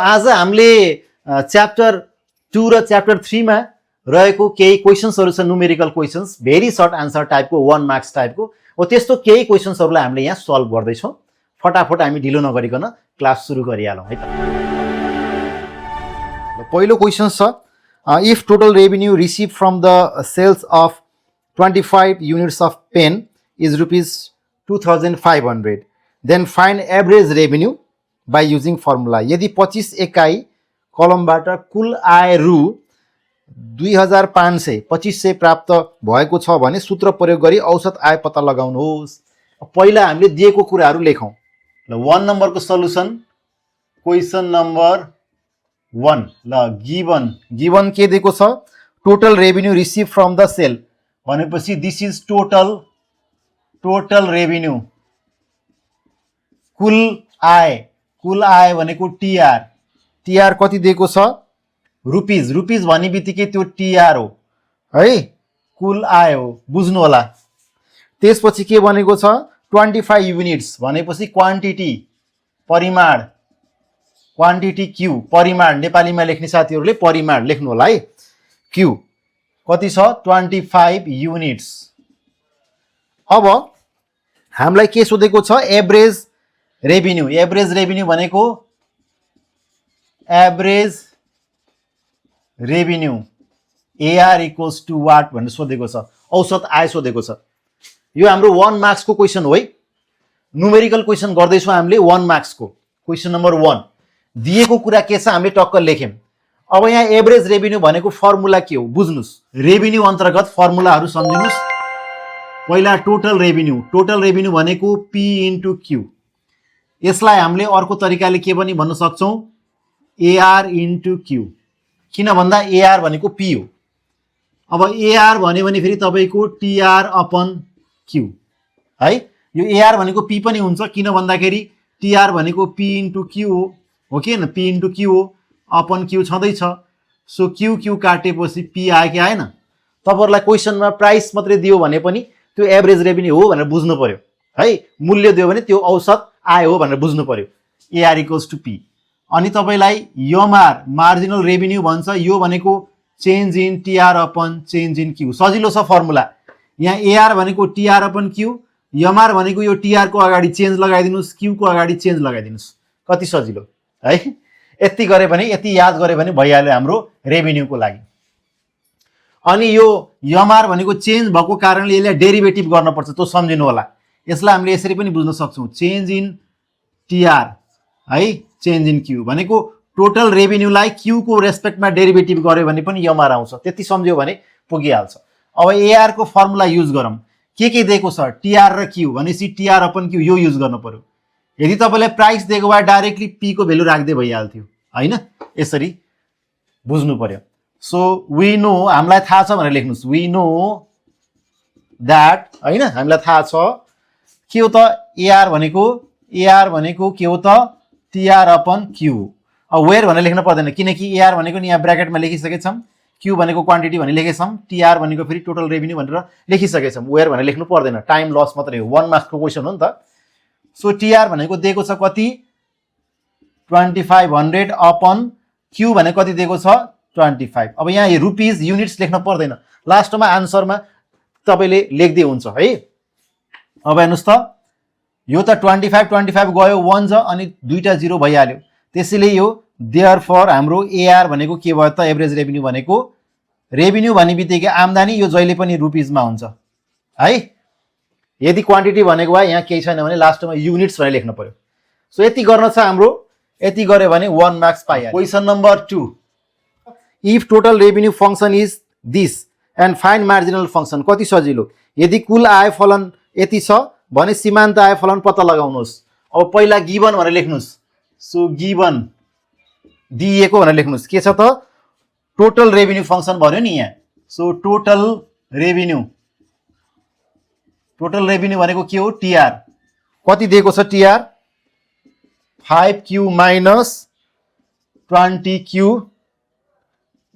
आज हामीले च्याप्टर 2 र च्याप्टर 3 मा रहेको केही क्वेशन्सहरु छ numerical questions very short answer टाइपको 1 मार्क्स टाइपको हो त्यस्तो केही क्वेशन्सहरुलाई हामीले यहाँ सल्भ गर्दै छौं फटाफट हामी ढिलो नगरिकन क्लास सुरु गरिहालौं है त पहिलो क्वेशन छ if total revenue received from the sales of 25 units of pen is rupees 2500 then find average revenue by using formula यदि 25 एकाई कलमबाट कुल आय रु 2500 2500 प्राप्त भएको छ भने सूत्र प्रयोग गरी औसत आय पत्ता लगाउनुहोस् पहिला हामीले दिएको कुराहरु लेखौं ल 1 नम्बरको सल्युसन क्वेशन नम्बर 1 ल गिवन के दिएको छ total revenue receive from the sale भनेपछि दिस इज टोटल रेभेन्यू कुल आय भनेको टीआर कति दिएको छ रुपीज भन्ने बित्तिकै त्यो टीआर हो है कुल आय हो बुझ्नु होला त्यसपछि के भनेको छ 25 युनिट्स भनेपछि क्वान्टिटी परिमाण क्वान्टिटी क्यू परिमाण नेपालीमा लेख्ने साथीहरुले परिमाण लेख्नु होला है क्यू कति छ 25 युनिट्स अब हामीलाई के सोधेको छ एभरेज रेभेन्यू भनेको average revenue AR equals to what भनेर सोधेको छ औसत आय सोधेको छ यो हाम्रो 1 मार्क्स को क्वेशन हो है न्यूमेरिकल क्वेशन गर्दै छौं हामीले 1 मार्क्स को क्वेशन नम्बर 1 दिएको कुरा के छ हामीले टक्क लेख्यौं अब यहाँ एभरेज रेभेन्यू भनेको फर्मुला के हो बुझ्नुस् रेभेन्यू अन्तर्गत फर्मुलाहरु सम्झिनुस् पहिला टोटल रेभेन्यू भनेको P इन्टु Q यसलाई हामीले अर्को तरिकाले के पनि भन्न सक्छौं AR इन्टु Q किन भन्दा AR भनेको P हो अब AR भन्यो भने फेरि तपाईको TR अपन Q है यो AR भनेको P पनि हुन्छ किन भन्दाखेरि TR भनेको P इन्टु Q हो के हैन P इन्टु Q हो अपन Q छँदै छ सो Q काटेपछि P आयो कि आएन तपाईहरुलाई क्वेशनमा प्राइस मात्रै दियो भने पनि त्यो एभरेज रेभेन्यू हो भनेर बुझ्नु पर्यो है मूल्य दियो भने त्यो औसत आय हो भनेर बुझ्नु पर्यो AR इक्वल्स टु P अनि तपाईलाई MR मार्जिनल रेभेन्यू भन्छ यो भनेको change in TR upon change in Q सजिलो छ फर्मुला यहाँ AR भनेको TR अपन Q MR भनेको यो TR को अगाडि चेन्ज लगाइदिनुस् Q को अगाडि चेन्ज लगाइदिनुस् कति सजिलो है यति गरे भने यति याद गरे भने भइहाल्यो हाम्रो रेभेन्यू को लागि अनि यो MR भनेको चेन्ज भएको कारणले यसलाई डेरिभेटिभ गर्न पर्छ त्यो सम्झिनु होला यसलाई हामीले यसरी पनि बुझ्न सक्छौं चेन्ज इन TR है चेन्ज इन Q भनेको टोटल रेभेन्यूलाई Q को रेस्पेक्टमा डेरिभेटिभ गर्यो भने पनि MR आउँछ त्यति सम्झ्यो भने पुगिहाल्छ अब AR को फर्मुला युज गरौँ के दिएको छ TR र Q भनेसी TR अपन Q यो युज गर्न पर्यो यदि तपाईलाई प्राइस दिएको भए डाइरेक्टली P को भ्यालु राख्दै भइहाल्थ्यो हैन यसरी बुझ्नु पर्यो सो वी नो हामीलाई थाहा छ भनेर लेख्नुस् वी नो दैट हैन हामीलाई थाहा छ के हो त AR भनेको के हो त TR अपन Q अब वेयर भनेर लेख्न पर्दैन किनकि AR भनेको नि यहाँ ब्र्याकेटमा लेखिसकेछौं Q भनेको क्वान्टिटी भनेर लेखेछौं TR भनेको फेरि टोटल रेभेन्यू भनेर लेखिसकेछौं वेयर भनेर लेख्नु पर्दैन टाइम लस मात्रै हो 1 मार्क्स को क्वेशन हो नि त सो TR भनेको दिएको छ कति 2500 अपन Q भनेको कति दिएको छ 25 अब यहाँ रुपीज युनिट्स लेख्न पर्दैन लास्टमा आन्सरमा तपाईले लेख्दै हुन्छ है अब हेर्नुस् त यो त 25 गयो 1 ज अनि दुईटा 0 भइहाल्यो त्यसैले यो देयरफोर हाम्रो AR भनेको के भयो त एभरेज रेभेन्यू भनेको रेभेन्यू भन्ने बित्तिकै आम्दानी यो जहिले पनि रुपीजमा हुन्छ है यदि क्वान्टिटी भनेको भए यहाँ केही छैन भने लास्टमा युनिट्स भनेर लेख्न पर्यो सो यति गर्न छ हाम्रो यति गरे भने 1 मार्क्स पाइहाल्यो question number 2 if total revenue function is this and find marginal function कति सजिलो यदि कुल आय फलन यति छ भने सीमान्त आय फलन पत्ता लगाउनुहोस् अब पहिला गिवन भनेर लेख्नुस् सो गिवन दिएको भनेर लेख्नुस् के छ त टोटल रेभेन्यू फंक्शन भन्यो नि यहाँ सो टोटल रेभेन्यू भनेको के हो TR कति दिएको छ TR 5Q minus 20Q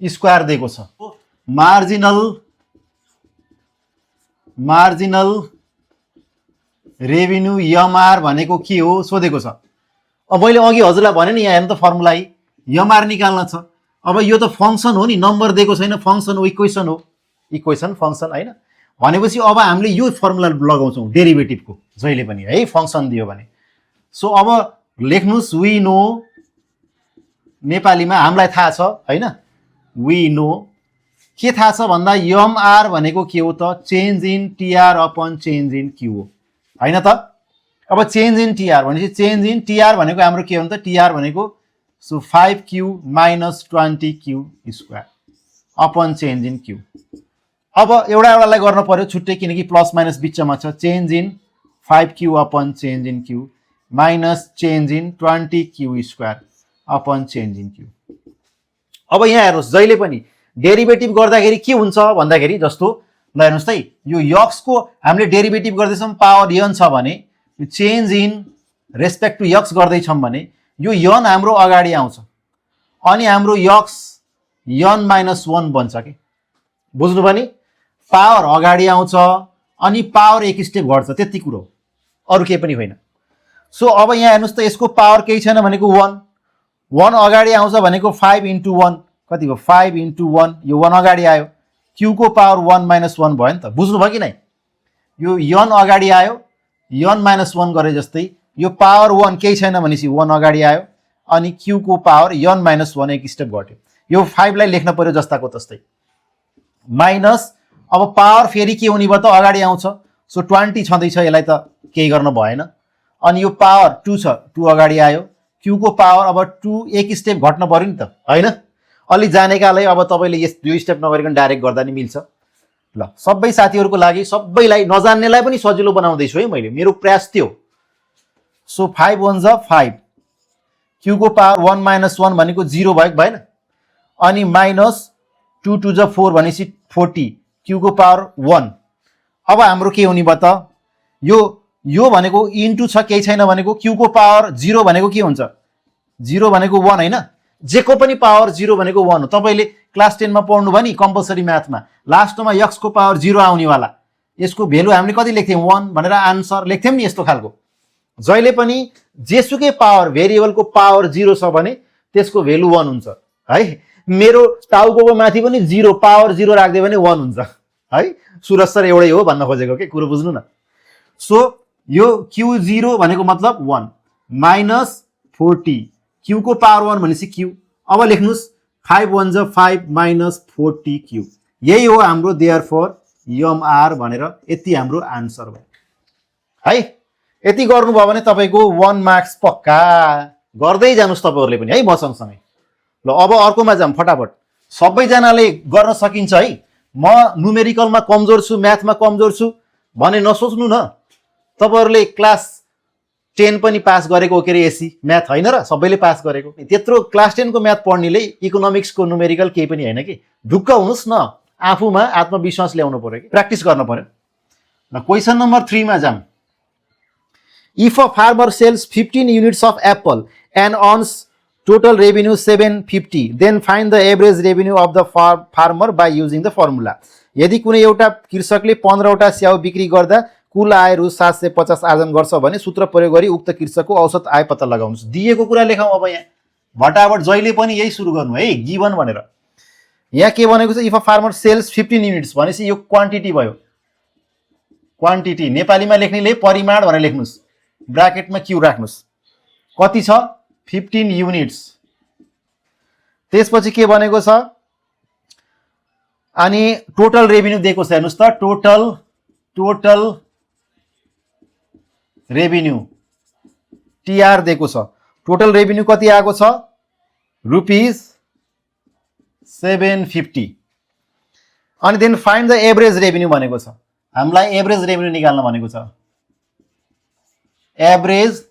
square दिएको छ मार्जिनल रेभेन्यू MR भनेको के हो सोधेको छ अब मैले अघि हजुरलाई भने नि यहाँ हेर्नु त फर्मुला एमआर निकाल्न छ। अब यो त फङ्सन हो नि, नम्बर दिएको छैन, फङ्सन हो, इक्वेसन हो, इक्वेसन फङ्सन होइन। भनेपछि अब हामीले यो फर्मुला लगाउँछौँ डेरिभेटिभको जहिले पनि है, फङ्सन दियो भने। सो अब लेख्नुहोस् वी नो, नेपालीमा हामीलाई थाहा छ होइन, वी नो के थाहा छ भन्दा एमआर भनेको के हो त, change in TR upon change in Q हो होइन त। अब चेन्ज इन टिआर भनेपछि चेन्ज इन टिआर भनेको हाम्रो के हो त, टिआर भनेको so 5Q - 20Q square upon change in Q. अब एउटालाई गर्न पर्यो छुट्टै, किनकि प्लस माइनस बिचमा छ। Change in 5Q upon change in Q minus change in 20Q square upon change in Q. अब यहाँ हेर्नुहोस्, जहिले पनि डेरिभेटिभ गर्दाखेरि के हुन्छ भन्दाखेरि, जस्तो ल हेर्नुहोस् है, यो यक्सको हामीले डेरिभेटिभ गर्दैछौँ पावर यन छ भने, यो change in respect to x गर्दैछौँ भने यो यन हाम्रो अगाडि आउँछ अनि हाम्रो यक्स यन -1 बन्छ कि, बुझ्नु पनि, पावर अगाडि आउँछ अनि पावर एक स्टेप घट्छ, त्यति कुरो, अरू केही पनि होइन। सो अब यहाँ हेर्नुहोस् त, यसको पावर केही छैन भनेको 1 अगाडि आउँछ भनेको 5 × 1 कति भयो, 5 × 1, यो 1 अगाडि आयो, क्यूको पावर 1 - 1 भयो नि त, बुझ्नुभयो कि नै। यो यन अगाडि आयो, यन -1 गरे जस्तै, यो पावर 1 केही छैन भनेपछि 1 अगाडि आयो अनि क्यूको पावर यन -1 एक स्टेप घट्यो। यो 5 लाई लेख्न पर्यो जस्ताको तस्तै, माइनस अब पावर फेरि के हुने भयो त, अगाडि आउँछ, सो 20 छँदैछ, यसलाई त केही गर्न भएन। अनि यो पावर 2 छ, 2 अगाडि आयो, क्यूको पावर अब 2 एक स्टेप घट्न पर्यो नि त होइन। अलि जानेकालाई अब तपाईँले यस 2 स्टेप नगरिकन डाइरेक्ट गर्दा नि मिल्छ। ल सबै साथीहरूको लागि, सबैलाई, नजान्नेलाई पनि सजिलो बनाउँदैछु है मैले, मेरो प्रयास त्यो। सो 5 1 = 5, क्यूको पावर 1 - 1 भनेको 0 भयो कि भएन, अनि माइनस 2 2 = 4 भनेपछि 40, क्यूको पावर 1। अब हाम्रो के हुने भयो त, यो भनेको इन्टु छ, केही छैन भनेको, क्यूको पावर 0 भनेको के हुन्छ, 0 भनेको 1 होइन, जेको पनि पावर 0 भनेको 1 हो। तपाईँले क्लास 10 मा पढ्नु भयो नि कम्पलसरी म्याथमा, लास्टमा यक्सको पावर 0 आउनेवाला, यसको भेल्यु हामीले कति लेख्थ्यौँ, 1 भनेर आन्सर लेख्थ्यौँ नि, यस्तो खालको। जहिले पनि जेसुकै पावर भेरिएबलको पावर 0 छ भने त्यसको भेल्यु 1 हुन्छ है। मेरो टाउको माथि पनि 0 पावर 0 राख्दै भने 1 हुन्छ है। सुरज सर एउटै हो भन्न खोजेको के कुरो बुझ्नु न। सो यो Q0 भनेको मतलब 1 माइनस 40, क्यूको पावर 1 भनेपछि क्यू। अब लेख्नुहोस् 5 1 = 5 माइनस 40Q, यही हो हाम्रो देयरफोर एमआर भनेर, यति हाम्रो आन्सर भयो है। यति गर्नुभयो भने तपाईँको 1 मार्क्स पक्का, गर्दै जानुहोस् तपाईँहरूले पनि है म सँगसँगै। ल अब अर्कोमा जाऊँ फटाफट, सबैजनाले गर्न सकिन्छ है। म न्युमेरिकलमा कमजोर छु, म्याथमा कमजोर छु भने नसोच्नु न, तपाईँहरूले क्लास 10 पनि पास गरेको के अरे एसी म्याथ होइन र, सबैले पास गरेको, त्यत्रो क्लास 10 को म्याथ पढ्नेले इकोनोमिक्सको न्युमेरिकल केही पनि होइन कि, ढुक्क हुनुहोस् न, आफूमा आत्मविश्वास ल्याउनु पर्यो कि, प्र्याक्टिस गर्नु पर्यो। ल क्वेसन नम्बर 3 मा जाऊँ। If a farmer sells 15 units of apple and earns total revenue 750, then find the average revenue of the farmer by using the formula. यदि कुनै एउटा कृषकले 15 वटा स्याउ बिक्री गर्दा कुल आय रु 750 आर्जन गर्छ भने सूत्र प्रयोग गरी उक्त कृषकको औसत आय पत्ता लगाउनुस्। दिएको कुरा लेखौँ अब यहाँ, भटाभट जहिले पनि यही सुरु गर्नु है, गिवन भनेर। यहाँ के भनेको छ, if a farmer sells 15 units भनेपछि यो क्वान्टिटी भयो, क्वान्टिटी नेपालीमा लेख्नेले परिमाण भनेर लेख्नुस्, ब्राकेटमा क्यू राख्नुस्, कति छ 15 युनिट्स। त्यसपछि के भनेको छ, अनि टोटल रेभिन्यू दिएको छ, हेर्नुस् त, टोटल रेभिन्यू टीआर दिएको छ। टोटल रेभिन्यू कति आएको छ, रुपिस 750। अनि then find the average revenue भनेको छ, हामीलाई एभरेज रेभिन्यू निकाल्न भनेको छ। Average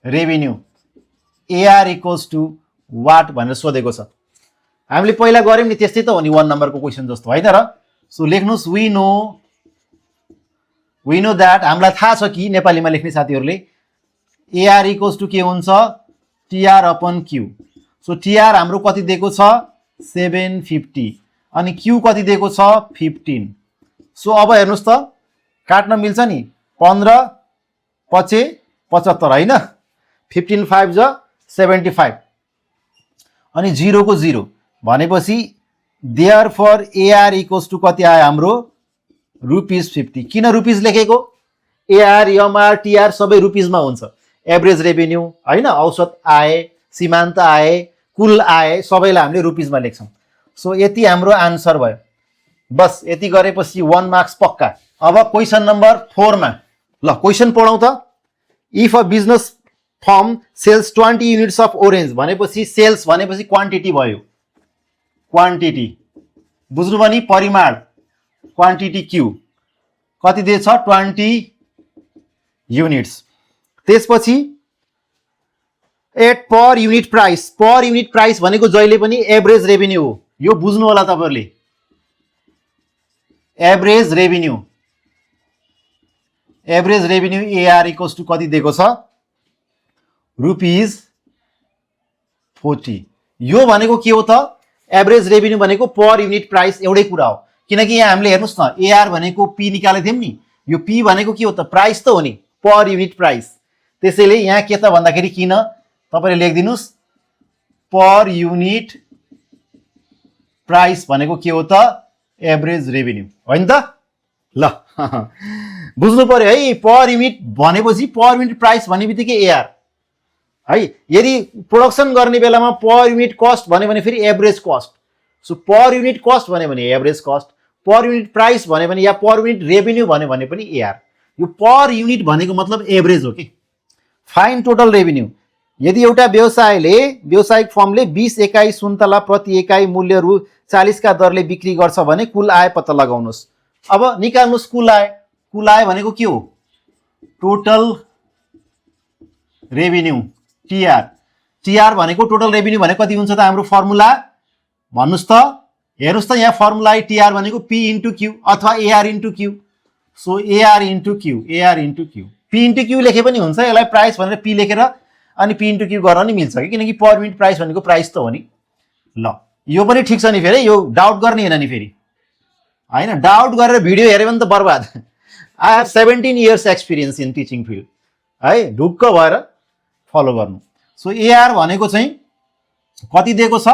revenue AR equals to what भनेर सोधेको छ। हामीले पहिला गर्यौं नि त्यस्तै त हो नि, 1 नम्बरको क्वेसन जस्तो होइन र। सो लेख्नुस् वी नो दैट, हामीलाई थाहा छ कि, नेपालीमा लेख्ने साथीहरूले एआर इक्वल्स टु के हुन्छ, TR upon Q. So TR हाम्रो कति दिएको छ 750 अनि क्यू कति दिएको छ 15। सो अब हेर्नुस् त, काट्न मिल्छ नि, 15 5 75 होइन, 15 5 = 75, अनि 0 को 0 भनेपछि देयरफोर एआर इक्वल्स टु कति आयो हाम्रो ₹50. किन रुपिस लेखेको? एआर एमआर टीआर सबै रुपिसमा हुन्छ. एभरेज रेभिन्यू हैन, औसत आय, सीमान्त आय, कुल आय सबैलाई हामीले रुपिसमा लेख्छौँ. सो यति हाम्रो आन्सर भयो. बस यति गरेपछि 1 मार्क्स पक्का. अब क्वेसन नम्बर 4 मा ल क्वेसन पढौँ त. If a business firm sells 20 units of orange भनेपछि सेल्स भनेपछि क्वान्टिटी भयो. क्वान्टिटी बुझ्नुभयो नि, परिमाण क्वान्टिटी क्यू कति दिएछ 20 युनिट्स. त्यसपछि at per unit price. Per unit price भनेको जहिले पनि एभरेज रेभिन्यू हो. यो बुझ्नु होला तपाईहरुले. Average revenue AR equals to कति दिएको छ ₹40. यो भनेको के हो त? एभरेज रेभिन्यू भनेको पर युनिट प्राइस एउटै कुरा हो. किनकि यहाँ हामीले हेर्नुस् न, एआर भनेको पी निकालेको थियौं नि, यो पी भनेको के हो त? प्राइस त हो नि, पर युनिट प्राइस. त्यसैले यहाँ के त भन्दाखेरि किन तपाईले लेखिदिनुस् पर युनिट प्राइस भनेको के हो त? एभरेज रेभिन्यू होइन त? ल बुझ्नु पर्यो है. पर युनिट भनेपछि पर युनिट प्राइस भन्ने बित्तिकै एआर है. यदि प्रोडक्सन गर्ने बेलामा पर युनिट कस्ट भन्यो भने फेरि average cost. So per unit cost भन्यो भने एभरेज कस्ट, पर युनिट प्राइस भन्यो भने या पर युनिट रेभिन्यू भन्यो भने पनि एआर. यो पर युनिट भनेको मतलब एभरेज हो कि. Fine total revenue. यदि एउटा व्यावसायिक फर्मले 20 एकाइ सुन्तला प्रति एकाइ मूल्य ₹40 का दरले बिक्री गर्छ भने कुल आय पत्ता लगाउनुस्. अब निकाल्नुस् कुल आय. कुल आय भनेको के हो? Total revenue TR. टीआर भनेको टोटल रेभिन्यू भनेको कति हुन्छ त? हाम्रो फर्मुला भन्नुस् त. हेर्नुस् त यहाँ फर्मुला टीआर भनेको पी इन्टु क्यू अथवा AR into Q. So AR into Q, AR into Q. P into Q लेखे पनि हुन्छ. यसलाई प्राइस भनेर पी लेखेर अनि पी इन्टु क्यू गर्न नि मिल्छ कि, किनकि पर युनिट प्राइस भनेको प्राइस त हो नि. ल यो पनि ठिक छ नि. फेरि यो डाउट गर्ने हैन नि फेरि हैन. डाउट गरेर भिडियो हेर्यो भने त बर्बाद. I have 17 years experience in teaching field है. ढुक्क भएर फलो गर्नु. सो एआर भनेको चाहिँ कति दिएको छ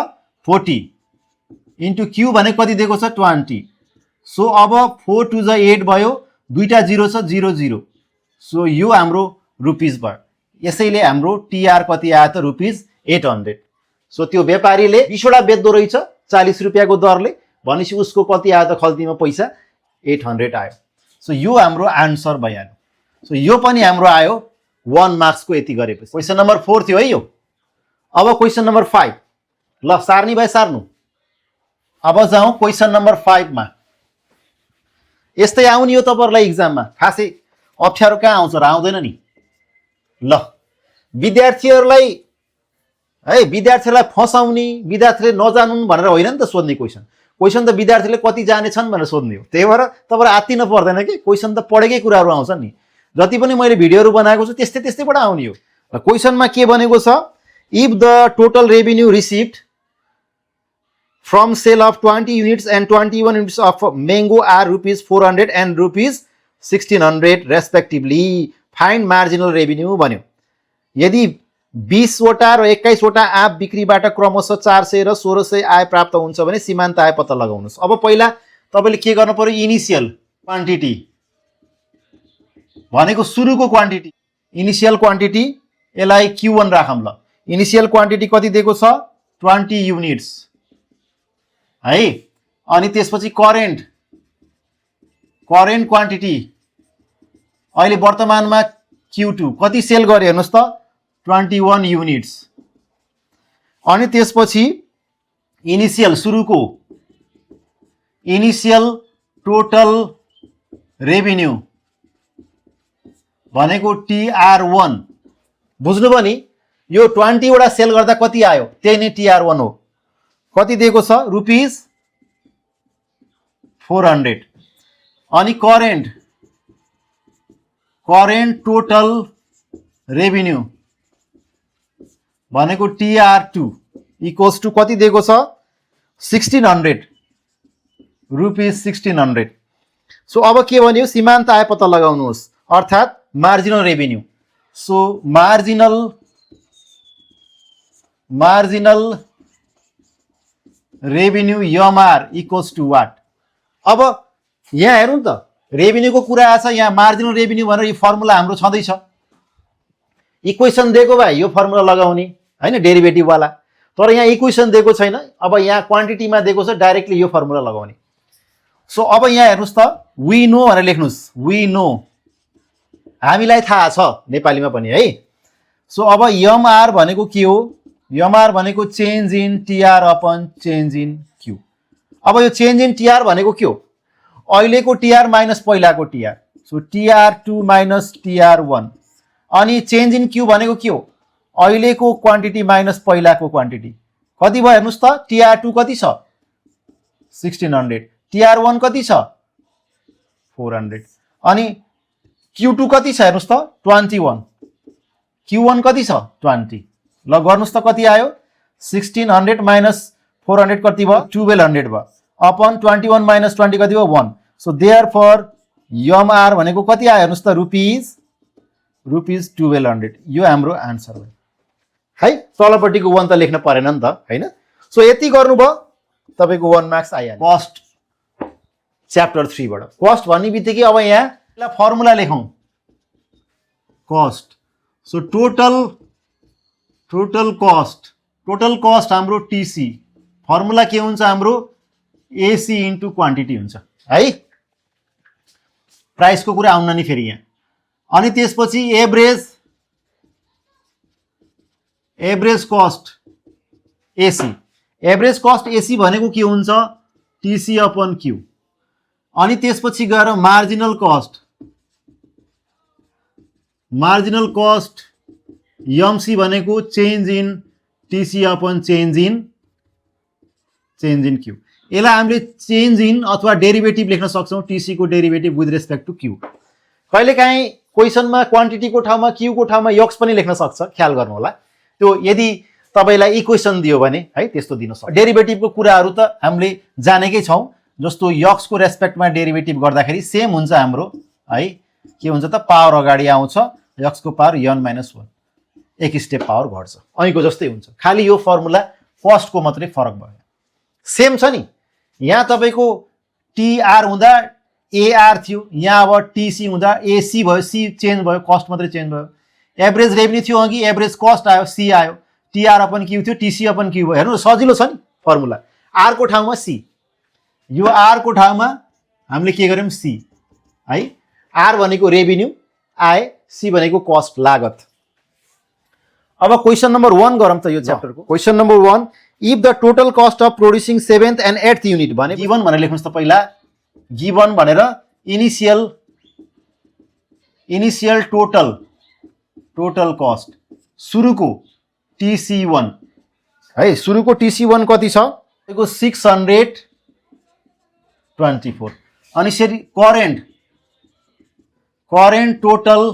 40 इन्टु क्यू भनेको कति दिएको छ 20. सो अब 4 टु ज 8 भयो, दुईटा 0 छ 0 0. सो यो हाम्रो रुपिस भयो. यसैले हाम्रो टीआर कति आयो त ₹800. सो त्यो व्यापारीले 20 वटा बेच्दो रहेछ 40 रुपियाँको दरले भनेपछि उसको कति आयो त खल्तीमा पैसा 800 आयो. सो यो हाम्रो आन्सर भइहाल्यो. सो यो पनि हाम्रो आयो 1 मार्क्स को. यति गरेपछि क्वेसन नम्बर 4 थियो है यो. अब क्वेसन नम्बर 5. ल सार्नी भाइ सार्नु. अब जाउँ क्वेसन नम्बर 5 मा. यस्तै आउने हो तपाईहरुलाई एक्जाममा. खासै अप्ठ्यारो कहाँ आउँछ र? आउँदैन नि. ल विद्यार्थीहरूलाई फसाउने, विद्यार्थीले नजानुन् भनेर होइन नि त सोध्ने क्वेसन. क्वेसन त विद्यार्थीले कति जानेछन् भनेर सोध्ने हो. त्यही भएर तपाईहरु आत्तिनु पर्दैन कि. क्वेसन त पढेकै कुराहरू आउँछन् नि. जति पनि मैले भिडियोहरू बनाएको छु त्यस्तैबाट आउने हो. र क्वेसनमा के भनेको छ? If the total revenue received from sale of 20 units and 21 units of mango are ₹400 and ₹1600 respectively, find marginal revenue भन्यो. यदि 20 वटा र 21 वटा आँप बिक्रीबाट क्रमशः 400 र 1600 आय प्राप्त हुन्छ भने सीमान्त आय पत्ता लगाउनुस्. अब पहिला तपाईले के गर्नु पर्यो? इनिशियल क्वान्टिटी भनेको सुरुको क्वान्टिटी, इनिशियल क्वान्टिटी, यसलाई Q1 राखौँ. ल इनिशियल क्वान्टिटी कति दिएको छ 20 युनिट्स है. अनि त्यसपछि करेन्ट क्वान्टिटी अहिले वर्तमानमा Q2 कति सेल गरे हेर्नुस् त 21 युनिट्स. अनि त्यसपछि इनिशियल सुरुको इनिशियल टोटल रेभिन्यू भनेको TR1. बुझ्नुभयो नि? यो 20 वटा सेल गर्दा कति आयो त्यही नै TR1 हो. कति दिएको छ ₹400. अनि करेन्ट टोटल रेभिन्यू भनेको TR2 इक्वल्स टु कति दिएको छ 1600 ₹1600. सो अब के भन्यो? सीमान्त आय पत्ता लगाउनुहोस् अर्थात् marginal revenue. So marginal revenue MR equals to what. अब यहाँ हेरौँ त रेभिन्यूको कुरा आछ, यहाँ मार्जिनल रेभिन्यू भनेर यो फर्मुला हाम्रो छँदैछ। इक्वेसन दिएको भए यो फर्मुला लगाउने हैन डेरिभेटिभवाला, तर यहाँ इक्वेसन दिएको छैन। अब यहाँ क्वान्टिटीमा दिएको छ, डाइरेक्टली यो फर्मुला लगाउने। सो अब यहाँ हेर्नुस् त वी नो भनेर लेख्नुस्, वी नो हामीलाई थाहा छ नेपालीमा पनि है। सो अब एमआर भनेको के हो? एमआर भनेको change in TR upon change in Q. अब यो चेन्ज इन टीआर भनेको के हो? अहिलेको टीआर माइनस पहिलाको टीआर, सो टीआर2 माइनस टीआर1। अनि चेन्ज इन क्यू भनेको के हो? अहिलेको क्वान्टिटी माइनस पहिलाको क्वान्टिटी। कति भयो हेर्नुस् त, टीआर2 कति छ 1600, टीआर1 कति छ 400, अनि क्यू2 कति छ हेर्नुस् त 21, क्यू1 कति छ 20। ल गर्नुस् त कति आयो? 1600 माइनस 400 कति भयो? 1200 भयो, अपन 21 माइनस 20 कति भयो? 1। सो देयरफोर एमआर भनेको कति आयो हेर्नुस् त रुपीज 1200। यो हाम्रो आन्सर हो है। तलपट्टिको 1 त लेख्न परेन नि त हैन। सो यति गर्नुभयो तपाईको 1 मार्क्स आइहाल्यो कस्ट च्याप्टर 3 बाट। कस्ट भन्ने बित्तिकै अब यहाँ फर्मुला लेखौं कस्ट। सो टोटल कस्ट हाम्रो टीसी, फर्मुला के हुन्छ हाम्रो एसी इन्टु क्वान्टिटी हुन्छ है। प्राइसको कुरा आउन नि फेरि यहाँ। अनि त्यसपछि average cost AC, average cost AC भनेको के हुन्छ? TC upon Q. अनि त्यसपछि गएर मार्जिनल कस्ट एमसी भनेको change in TC upon change in Q. यसलाई हामीले चेन्ज इन अथवा डेरिभेटिभ लेख्न सक्छौं, टीसी को derivative with respect to Q. कहिलेकाहीँ क्वेसनमा क्वान्टिटीको ठाउँमा क्यूको ठाउँमा यक्स पनि लेख्न सक्छ, ख्याल गर्नु होला। त्यो यदि तपाईलाई इक्वेसन दियो भने है त्यस्तो दिन सक्छ। डेरिभेटिभको कुराहरू त हामीले जानेकै छौं, जस्तो यक्सको रेस्पेक्टमा डेरिभेटिभ गर्दाखेरि सेम हुन्छ हाम्रो है। के हुन्छ त पावर अगाडि आउँछ, यक्सको पावर n - 1, एक स्टेप पावर घट्छ, अहिको जस्तै हुन्छ। खाली यो फर्मुला कस्टको मात्रै फरक भयो, सेम छ नि। यहाँ तपाईको टीआर हुँदा एआर थियो, यहाँ अब टीसी हुँदा एसी भयो, सी चेन्ज भयो, कस्ट मात्रै चेन्ज भयो। एभरेज रेभिन्यू थियो अघि, एभरेज कस्ट आयो, सी आयो। टीआर अपन क्यू थियो, टीसी अपन क्यू भयो। हेर्नु सजिलो छ नि फर्मुला। आर को ठाउँमा सी, यो आर को ठाउँमा हामीले के गर्यौं सी है। आर भनेको रेभिन्यू आय, सी भनेको कस्ट लागत। अब क्वेशन नम्बर 1 गरौँ त यो च्याप्टरको। Question number 1, if the total cost of producing 7th and 8th unit भने गिवन भनेर लेख्नुस् त पहिला। गिवन भनेर इनिशियल टोटल कस्ट सुरुको TC1 है। सुरुको TC1 कति छ? त्यसको 624। अनि यसरी करेन्ट टोटल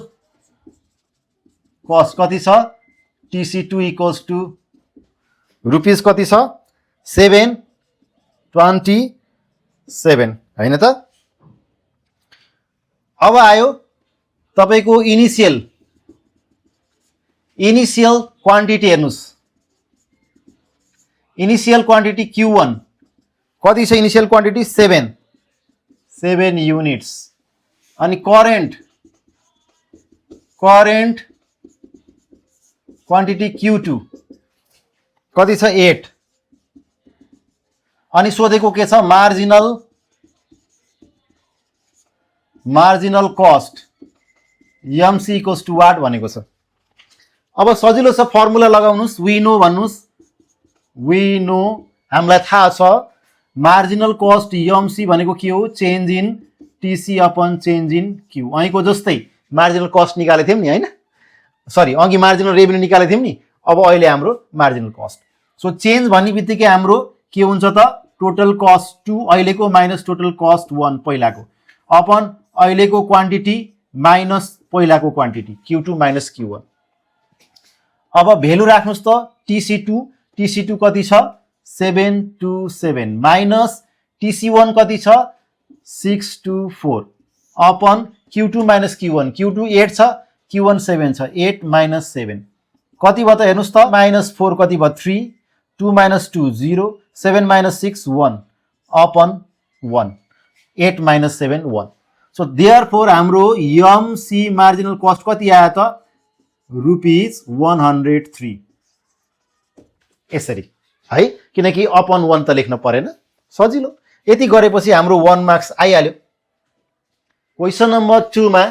कस्ट कति छ? TC2 इक्वल्स टु रुपीज कति छ? 727 हैन त। अब आयो तपाईको इनिशियल क्वान्टिटी हेर्नुस्। इनिशियल क्वान्टिटी Q1 कति छ? Initial quantity 7 units. अनि करेन्ट क्वान्टिटी Q2 कति छ? 8। अनि सोधेको के छ? Marginal cost MC equals to what भनेको छ। अब सजिलो छ, फर्मुला लगाउनुस्, वी नो भन्नुस्। वी नो हामीलाई थाहा छ मार्जिनल कस्ट एमसी भनेको के हो? Change in TC upon change in Q. अहिको जस्तै मार्जिनल कस्ट निकालेको थियौं नि हैन, सरी अघि मार्जिनल रेभिन्यू निकालेको थियौं नि, अब अहिले हाम्रो मार्जिनल कस्ट। सो चेन्ज भन्ने बित्तिकै हाम्रो के हुन्छ त? टोटल कस्ट 2 अहिलेको माइनस टोटल कस्ट 1 पहिलाको, अपन अहिलेको क्वान्टिटी माइनस पहिलाको क्वान्टिटी Q2 माइनस Q1। अब भेल्यु राख्नुस् त TC2 कति छ? 727 माइनस TC1 कति छ? 624 upon Q2 minus Q1, Q2 8 छ, Q1 7 छ, 8 माइनस 7 कति भयो त हेर्नुस् त? -4 कति भयो? 3, 2 - 2 0, 7 minus 6 1 upon 1 8 minus 7 1 so therefore हाम्रो एमसी मार्जिनल कस्ट कति आयो त रुपीज 103 यसरी है किनकि अपन 1 त लेख्न परेन सजिलो यति गरेपछि हाम्रो 1 मार्क्स आइहाल्यो क्वेशन नम्बर 2 मा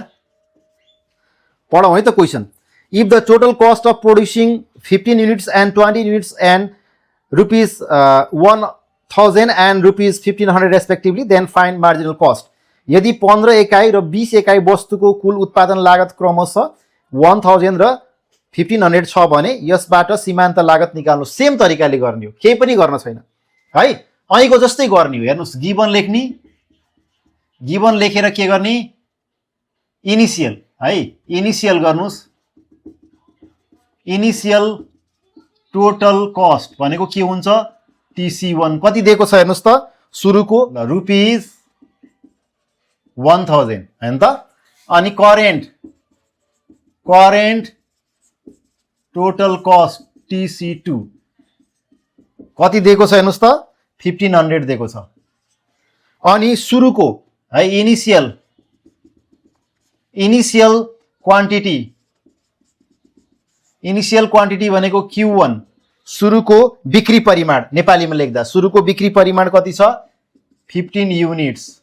पढौं है त question if the total cost of producing 15 units and 20 units and rupees 1000 एन्ड rupees 1500 respectively then find marginal cost यदि 15 एकाइ र 20 एकाइ वस्तुको कुल उत्पादन लागत क्रमशः 1000 र 1500 छ भने यसबाट सीमान्त लागत निकाल्नु सेम तरिकाले गर्ने हो केही पनि गर्न छैन है अहिको जस्तै गर्ने हो हेर्नुस् गिवन लेख्ने गिवन लेखेर के गर्ने इनिशियल है इनिशियल गर्नुस् इनिशियल टोटल कस्ट भनेको के हुन्छ TC1 कति दिएको छ हेर्नुस् त सुरुको रुपीज 1000 हैन त अनि करेन्ट टोटल कस्ट TC2 कति दिएको छ हेर्नुस् त 1500 दिएको छ अनि सुरुको है इनिशियल क्वान्टिटी भनेको Q1 सुरुको बिक्री परिमाण नेपालीमा लेख्दा सुरुको बिक्री परिमाण कति छ 15 युनिट्स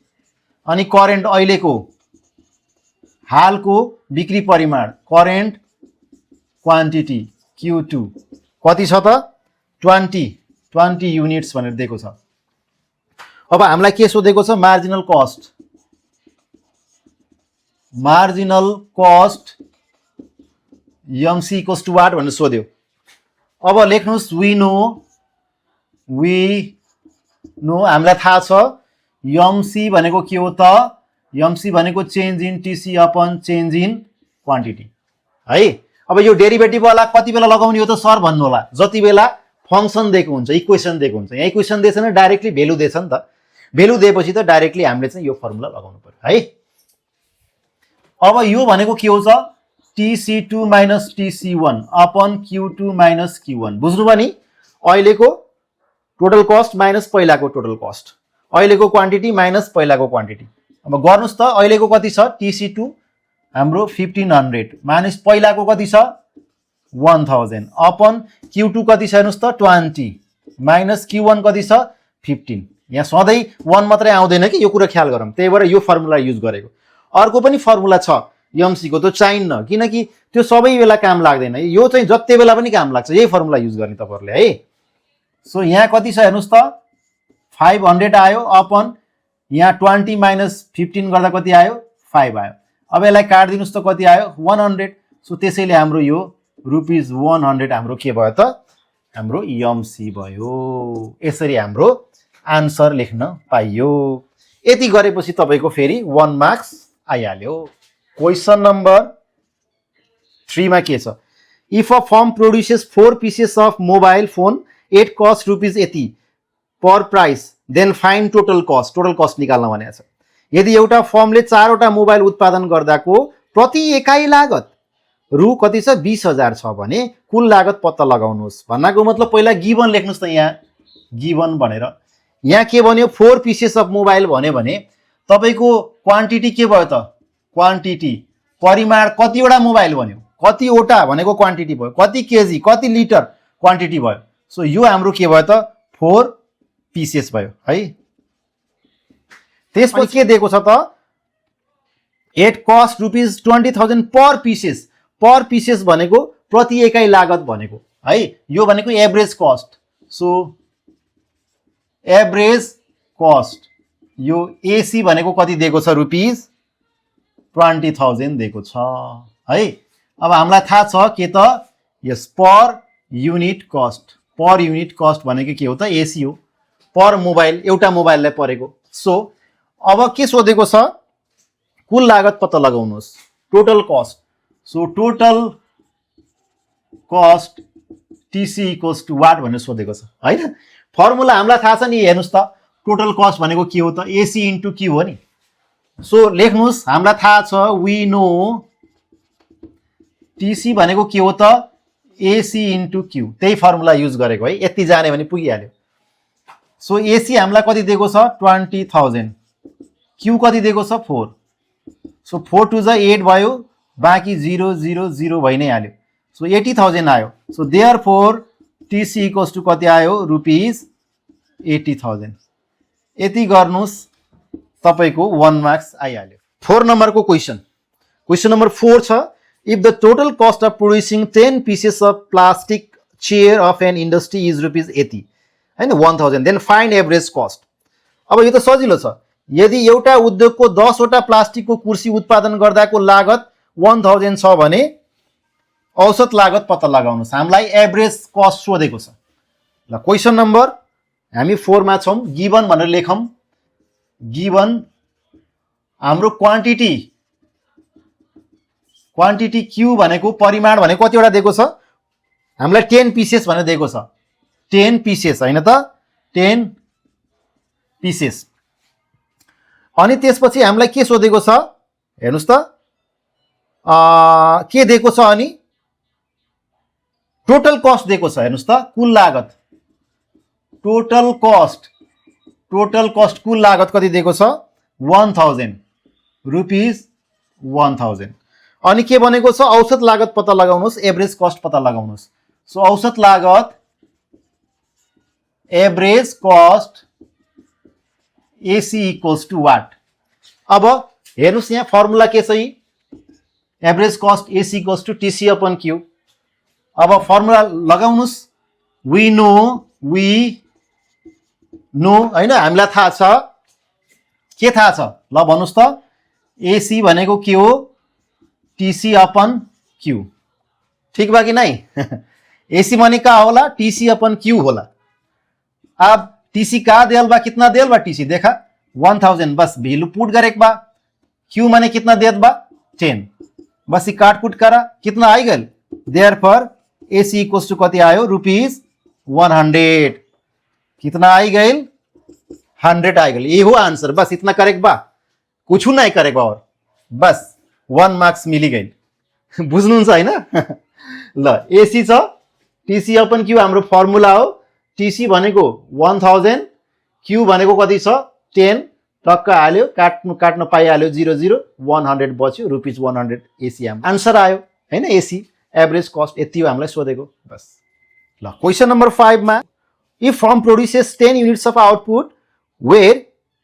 अनि करेन्ट अहिलेको हालको बिक्री परिमाण करेन्ट क्वान्टिटी Q2 कति छ त 20 युनिट्स भनेर दिएको छ अब हामीलाई के सोधेको छ marginal cost MC equals to what भनेर सोध्यो अब लेख्नुस् वी नो हामीलाई थाहा छ MC भनेको के हो त MC भनेको change in TC upon change in quantity है अब यो डेरिभेटिभ वाला कति बेला लगाउने हो त सर भन्नु होला जति बेला फंक्सन दिएको हुन्छ इक्वेसन दिएको हुन्छ यहाँ इक्वेसन दिएछ नि डाइरेक्टली भ्यालु दिएछ नि त भ्यालु दिएपछि त डाइरेक्टली हामीले चाहिँ यो फर्मुला लगाउनु पर्यो है अब यो भनेको के हो त TC2 minus TC1 upon Q2 minus Q1 बुझ्नु भयो नि अहिलेको टोटल कस्ट माइनस पहिलाको टोटल कस्ट अहिलेको क्वान्टिटी माइनस पहिलाको क्वान्टिटी अब गर्नुस् त अहिलेको कति छ TC2 हाम्रो 1500 माइनस पहिलाको कति छ 1000 अपन Q2 कति छ हेर्नुस् त 20 माइनस Q1 कति छ 15 यहाँ सधैं 1 मात्रै आउँदैन कि यो कुरा ख्याल गरौँ त्यही भएर यो फर्मुला युज गरेको अर्को पनि फर्मुला छ MC को त चाहिन्न किनकि त्यो सबै बेला काम लाग्दैन यो चाहिँ जति बेला पनि काम लाग्छ यही फर्मुला युज गर्ने तपाईहरुले है सो यहाँ कति छ हेर्नुस् त 500 आयो अपन यहाँ 20 माइनस 15 गर्दा कति आयो 5 आयो अब यसलाई काट दिनुस् त कति आयो 100 सो त्यसैले हाम्रो यो रुपीज 100 हाम्रो के भयो त हाम्रो MC भयो यसरी हाम्रो आन्सर लेख्न पाइयो यति गरेपछि तपाईको फेरि 1 मार्क्स आइहाल्यो क्वेशन नम्बर 3 मा के छ if a firm produces 4 pieces of mobile phone at cost rupees यति पर price then find total cost निकाल्न भनेको छ यदि एउटा फर्मले 4 वटा मोबाइल उत्पादन गर्दाको प्रति एकाइ लागत रु कति छ 20000 छ भने कुल लागत पत्ता लगाउनुहोस् भन्नाको मतलब पहिला गिवन लेख्नुस् त यहाँ गिवन भनेर यहाँ के भन्यो 4 पीसेस अफ मोबाइल भन्यो भने तपाईको क्वान्टिटी के भयो त क्वान्टिटी परिमाण कतिवटा मोबाइल भन्यो कतिवटा भनेको क्वान्टिटी भयो कति केजी कति लिटर क्वान्टिटी भयो सो यो हाम्रो के भयो त 4 पीसेस भयो है त्यसपछि के दिएको छ त at cost rupees 20000 per pieces भनेको प्रति एकाइ लागत भनेको है यो भनेको average cost so average cost यो AC भनेको कति दिएको छ रुपीज 20000 दिएको छ है अब हामीलाई थाहा छ के त यस पर युनिट कस्ट भनेको के हो त AC हो पर मोबाइल एउटा मोबाइललाई परेको सो अब के सोधेको छ कुल लागत पत्ता लगाउनुहोस् total cost so total cost TC equals to what भनेर सोधेको छ हैन फर्मुला हामीलाई थाहा छ नि हेर्नुस् त टोटल कस्ट भनेको के हो त AC इन्टु Q हो नि सो लेख्नुस् हामीलाई थाहा छ वी नो TC भनेको के हो त AC इन्टु Q त्यही फर्मुला युज गरेको है यति जाने भने पुगिहाल्यो सो एसी हामीलाई कति दिएको छ 20,000, क्यू कति दिएको छ 4, सो 4 टू जा 8 भयो, बाँकी 0 0 0 भइ नै हाल्यो, सो 80,000 आयो। So therefore TC equals to कति आयो रुपीज 80,000। यति गर्नुस् तपाईको 1 मार्क्स आइहाल्यो। 4 नम्बरको क्वेशन, क्वेशन नम्बर 4 छ, if the total cost of producing 10 pieces of plastic chair of an industry is rupees 80 हैन 1000, then find average cost। अब यो त सजिलो छ, यदि एउटा उद्योगको 10 वटा प्लास्टिकको कुर्सी उत्पादन गर्दाको लागत 1000 छ भने औसत लागत पत्ता लगाउनुस्। हामीलाई एभरेज कस्ट सोधेको छ। ल क्वेशन नम्बर हामी 4 मा छौं, गिवन भनेर लेखौं। गिवन हाम्रो क्वान्टिटी क्यू भनेको परिमाण भनेको कतिवटा दिएको छ हामीलाई 10 पीसेस भनेर दिएको छ, 10 पीसेस हैन त 10 पीसेस। अनि त्यसपछि हामीलाई के सोधेको छ हेर्नुस् त, के दिएको छ अनि टोटल कस्ट दिएको छ। हेर्नुस् त कुल लागत, टोटल कस्ट कुल लागत कति दिएको छ 1000 रुपीज 1000। अनि के भनेको छ औसत लागत पत्ता लगाउनुस्, एभरेज कस्ट पत्ता लगाउनुस्। सो औसत लागत average cost AC equals to what. अब हेर्नुस् यहाँ फर्मुला के छ, average cost AC equals to TC upon Q. अब फर्मुला लगाउनुस्, वी नो हैन, हामीलाई थाहा छ, के थाहा छ ल भन्नुस् त, एसी भनेको के हो टीसी अपन क्यू, ठीक बा कि नहीं एसी माने का होला टीसी अपन क्यू होला। अब टीसी का देल बा, कितना देल बा टीसी देखा 1000, बस वैल्यू पुट गरेक बा, क्यू माने कितना देत बा 10, बस काट कुट करा कितना आई गल, देयरफॉर एसी इक्वल्स टू कति आयो रुपीज 100, कितना आई गइल 100 आई गइल। ये हो आंसर, बस इतना करेक्ट बा, कुछ नहीं करेक्ट बा और बस 1 मार्क्स मिली गइल। बुझ्नुहुन्छ हैन ल एसी छ, टीसी अपन क्यू हाम्रो फर्मुला हो, टीसी भनेको 1000, क्यू भनेको कति छ 10, टक्क हाल्यो, काट्न पाइहाल्यो 0 0 100 बच्यो रुपीज 100 एसी हाम्रो आन्सर आयो हैन। एसी एभरेज कस्ट यति हो हामीलाई सोधेको बस। ल क्वेशन नम्बर 5 मा, if firm produces 10 units of output where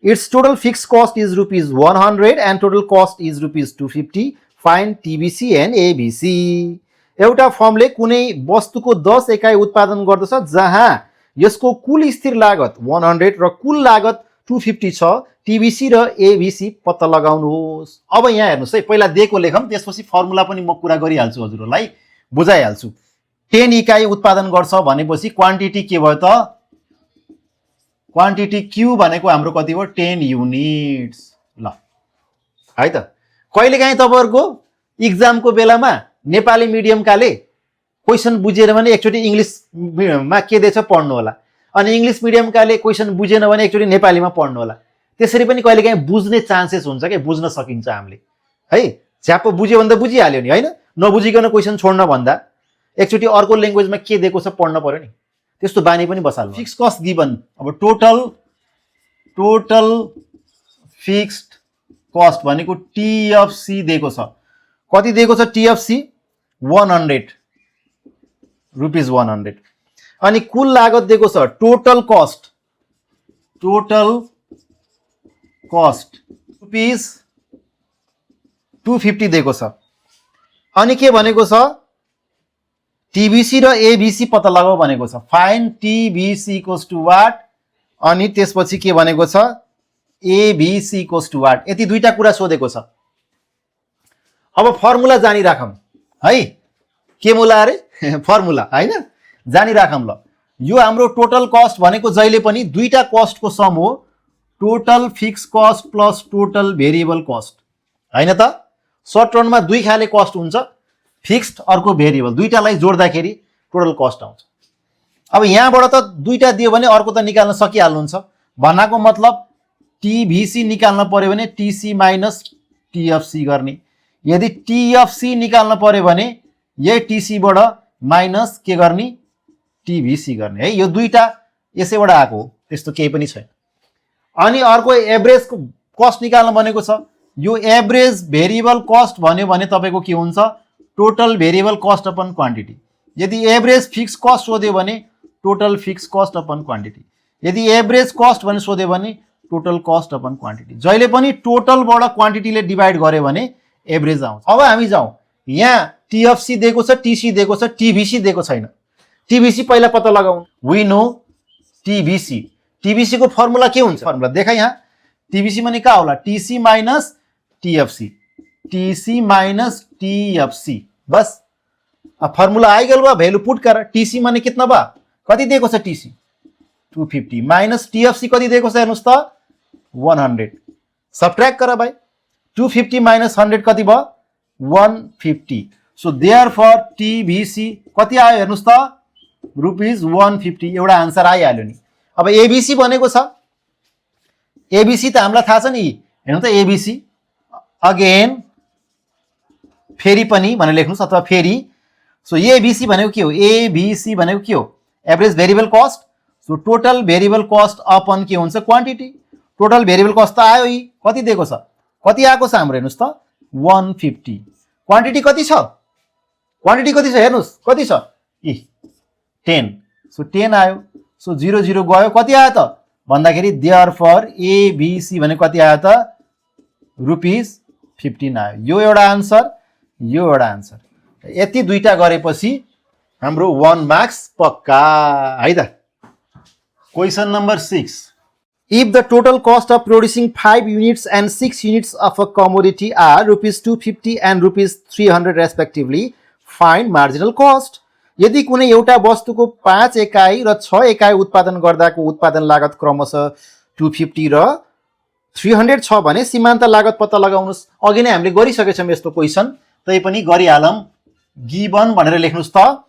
its total fixed cost is rupees 100 and total cost is rupees 250, find TBC and ABC। एउटा फर्मले कुनै वस्तुको 10 एकाइ उत्पादन गर्दछ जहाँ यसको कुल स्थिर लागत 100 र कुल लागत 250 छ, टीबीसी र एबीसी पत्ता लगाउनुहोस्। अब यहाँ हेर्नुस् है, पहिला दिएको लेखौं, त्यसपछि फर्मुला पनि म कुरा गरिहाल्छु, हजुरहरुलाई बुझाइहाल्छु। 10 इकाइ उत्पादन गर्छ भनेपछि क्वान्टिटी के भयो त, क्वान्टिटी क्यू भनेको हाम्रो कति हो 10 युनिट्स। ल है त, कहिलेकाहीँ तपाईहरुको एक्जामको बेलामा नेपाली मिडियमकाले क्वेशन बुझेन भने एकचोटी इंग्लिशमा के दिएछ पढ्नु होला, अनि इंग्लिश मिडियमकाले क्वेशन बुझेन भने एकचोटी नेपालीमा पढ्नु होला। त्यसरी पनि कहिलेकाहीँ बुझ्ने चान्सेस हुन्छ के, बुझ्न सकिन्छ हामीले है। झ्याप बुझ्यो भने त बुझिहाल्यो नि हैन, नबुझिकन क्वेशन छोड्न भन्दा एकचोटी अर्को ल्याङ्ग्वेजमा के दिएको छ पढ्न पर्यो नि, त्यस्तो बानी पनि बसाल्नु। फिक्स कस्ट गिवन, अब टोटल फिक्स्ड कस्ट भनेको टीएफसी दिएको छ, कति दिएको छ टीएफसी 100 रुपीज 100। अनि कुल लागत दिएको छ टोटल कस्ट रुपीज 250 दिएको छ। अनि के भनेको छ टीबीसी र एबीसी पत्ता लगाऊ भनेको छ, find TVC equals to what, अनि त्यसपछि के भनेको छ एबीसी इक्वल्स टु वाट। यति दुईटा कुरा सोधेको छ। अब फर्मुला जानिराखौं है, के मुला अरे फर्मुला हैन, जानिराखौं ल। यो हाम्रो टोटल कस्ट भनेको जहिले पनि दुईटा कस्टको सम हो, total fix cost plus total variable cost हैन त। सर्ट रनमा दुई खाले कस्ट हुन्छ, फिक्स्ड अर्को भेरिएबल, दुईटालाई जोड्दाखेरि टोटल कस्ट आउँछ। अब यहाँबाट त दुईटा दियो भने अर्को त निकाल्न सकिहाल्नुहुन्छ, भन्नाको मतलब टीभीसी निकाल्न पर्यो भने टीसी माइनस टीएफसी गर्ने, यदि टीएफसी निकाल्न पर्यो भने यही टीसी बाट माइनस के गर्ने टीभीसी गर्ने है। यो दुईटा यसैबाट आएको हो, त्यस्तो केही पनि छैन। अनि अर्को एभरेज कस्ट निकाल्न भनेको छ। यो एभरेज भेरिएबल कस्ट भन्यो भने तपाईँको के हुन्छ, total variable cost upon quantity. यदि एभरेज फिक्स कस्ट सोध्यो भने total fix cost upon quantity. यदि एभरेज कस्ट भने सोध्यो भने टोटल कस्ट अपन क्वान्टिटी। जहिले पनि टोटलबाट क्वान्टिटीले डिभाइड गर्यो भने एभरेज आउँछ। अब हामी जाउँ, यहाँ टिएफसी दिएको छ, टिसी दिएको छ, टिभिसी दिएको छैन। टिभिसी पहिला पत्ता लगाउँ। वी नो टिभिसी, टिभिसी को फर्मुला के हुन्छ, फर्मुला देखा यहाँ। टिभिसी माने का होला, TC minus TFC, TC minus TFC, बस। अब फर्मुला आइगल बा, भ्यालु पुट कर। टिसी माने कितना बा, कति दिएको छ टिसी 250 माइनस टिएफसी कति दिएको छ हेर्नुस् त 100। सबट्र्याक्ट गर भाइ, 250 माइनस 100 कति भयो 150। सो देयरफोर टिभिसी कति आयो हेर्नुस् त रुपीज 150। एउटा आन्सर आइहाल्यो नि। अब एबिसी भनेको छ, एबिसी त हामीलाई थाहा छ नि। हेर्नु त एबिसी अगेन फेरि पनि भनेर लेख्नुस् अथवा फेरि। सो एबिसी भनेको के हो, एबिसी भनेको के हो, average variable cost. So total variable cost upon के हुन्छ क्वान्टिटी। टोटल भेरिएबल कस्ट त आयो, यी कति दिएको छ, कति आएको छ हाम्रो हेर्नुस् त 150। क्वान्टिटी कति छ, क्वान्टिटी कति छ हेर्नुस्, कति छ 10। सो 10 आयो। सो 0 0 गयो, कति आयो त भन्दाखेरि देयरफोर एबिसी भनेको कति आयो त रुपीज 15 आयो। यो एउटा आन्सर, यो एउटा आन्सर। यति दुईटा गरेपछि हाम्रो 1 मार्क्स पक्का है त। Question number 6, if the total cost of producing 5 units and 6 units of a commodity are rupees 250 and rupees 300 respectively, find marginal cost। यदि कुनै एउटा वस्तुको 5 एकाइ र 6 एकाइ उत्पादन गर्दाको उत्पादन लागत क्रमशः 250 र 300 छ भने सीमान्त लागत पत्ता लगाउनुस्। अघि नै हामीले गरिसकेछौँ यस्तो क्वेशन, तै पनि गरिहालौँ। गिवन भनेर लेख्नुस् त।